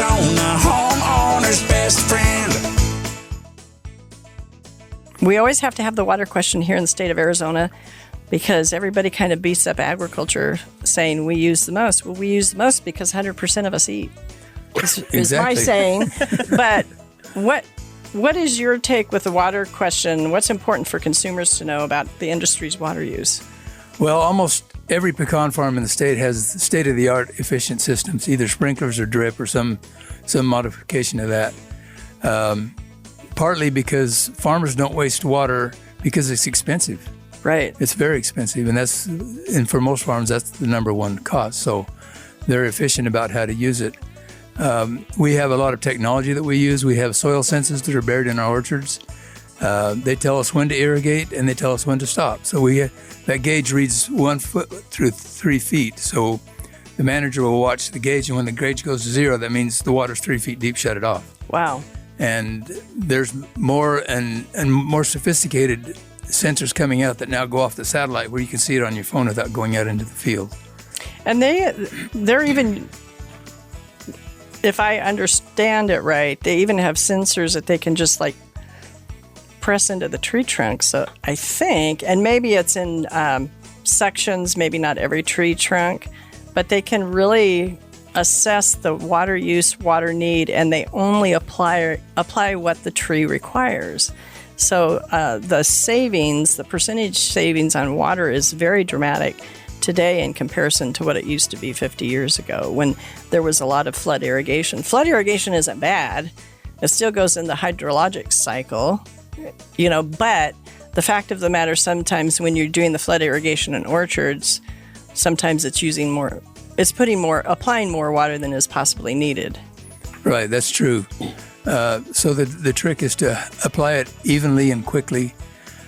Arizona, homeowner's best friend. We always have to have the water question here in the state of Arizona because everybody kind of beats up agriculture saying we use the most. Well, we use the most because 100% of us eat, is my saying. But what is your take with the water question? What's important for consumers to know about the industry's water use? Well, almost every pecan farm in the state has state-of-the-art efficient systems, either sprinklers or drip or some modification of that. Partly because farmers don't waste water because it's expensive. Right. It's very expensive, and for most farms, that's the number one cost. So they're efficient about how to use it. We have a lot of technology that we use. We have soil sensors that are buried in our orchards. They tell us when to irrigate, and they tell us when to stop. So that gauge reads 1 foot through 3 feet. So the manager will watch the gauge, and when the gauge goes to 0, that means the water's 3 feet deep, shut it off. Wow. And there's more and more sophisticated sensors coming out that now go off the satellite where you can see it on your phone without going out into the field. And they're even, if I understand it right, they even have sensors that they can just like press into the tree trunk. So I think, and maybe it's in sections, maybe not every tree trunk, but they can really assess the water use, water need, and they only apply what the tree requires. So the percentage savings on water is very dramatic today in comparison to what it used to be 50 years ago when there was a lot of flood irrigation. Flood irrigation isn't bad. It still goes in the hydrologic cycle, but the fact of the matter, sometimes when you're doing the flood irrigation in orchards, sometimes it's applying more water than is possibly needed. Right, that's true. So the trick is to apply it evenly and quickly.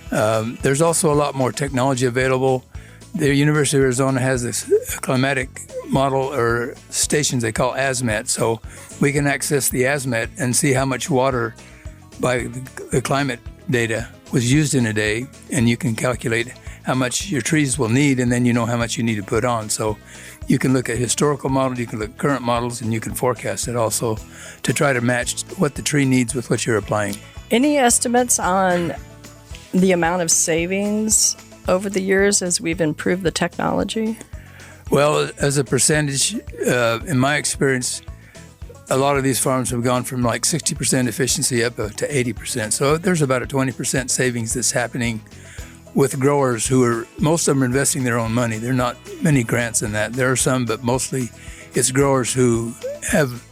There's also a lot more technology available. The University of Arizona has this climatic model or stations they call ASMET. So we can access the ASMET and see how much water by the climate data was used in a day, and you can calculate how much your trees will need, and then you know how much you need to put on. So you can look at historical models, you can look at current models, and you can forecast it also to try to match what the tree needs with what you're applying. Any estimates on the amount of savings over the years as we've improved the technology? Well, as a percentage, in my experience, a lot of these farms have gone from like 60% efficiency up to 80%. So there's about a 20% savings that's happening with growers most of them are investing their own money. There are not many grants in that. There are some, but mostly it's growers who have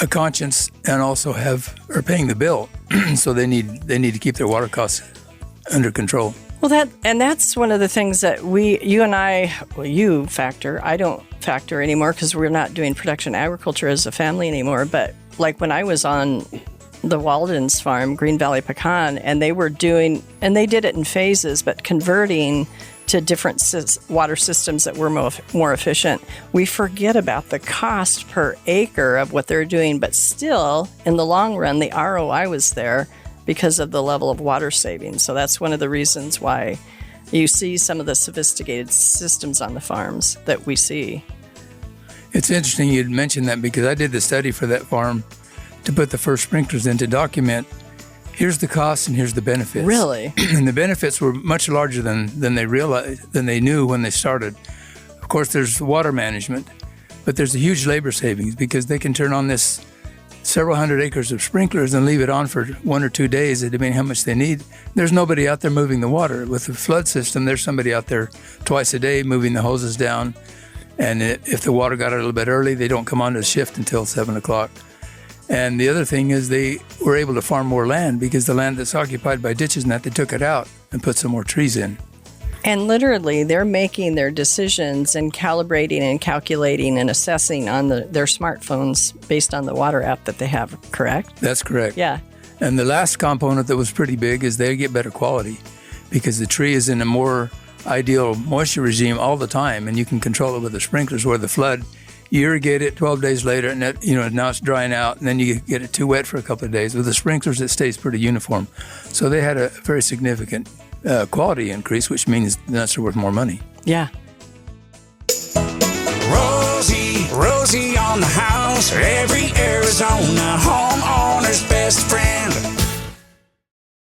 a conscience and also are paying the bill. So they need to keep their water costs under control. Well, that's one of the things that you factor. I don't factor anymore because we're not doing production agriculture as a family anymore. But like when I was on the Walden's farm, Green Valley Pecan, and they did it in phases, but converting to different water systems that were more efficient. We forget about the cost per acre of what they're doing, but still, in the long run, the ROI was there because of the level of water savings. So that's one of the reasons why you see some of the sophisticated systems on the farms that we see. It's interesting you'd mentioned that because I did the study for that farm to put the first sprinklers in to document here's the cost and here's the benefits. Really? And the benefits were much larger than they knew when they started. Of course, there's water management, but there's a huge labor savings because they can turn on this several hundred acres of sprinklers and leave it on for 1 or 2 days, depending how much they need. There's nobody out there moving the water. With the flood system, there's somebody out there twice a day moving the hoses down. And if the water got out a little bit early, they don't come on to the shift until 7 o'clock. And the other thing is they were able to farm more land because the land that's occupied by ditches and that, they took it out and put some more trees in. And literally, they're making their decisions and calibrating and calculating and assessing on their smartphones based on the water app that they have, correct? That's correct. Yeah. And the last component that was pretty big is they get better quality because the tree is in a more ideal moisture regime all the time, and you can control it with the sprinklers. Where the flood, you irrigate it 12 days later, and now it's drying out, and then you get it too wet for a couple of days. With the sprinklers, it stays pretty uniform. So they had a very significant quality increase, which means the nuts are worth more money. Yeah. Rosie on the house sponsor every Arizona homeowner.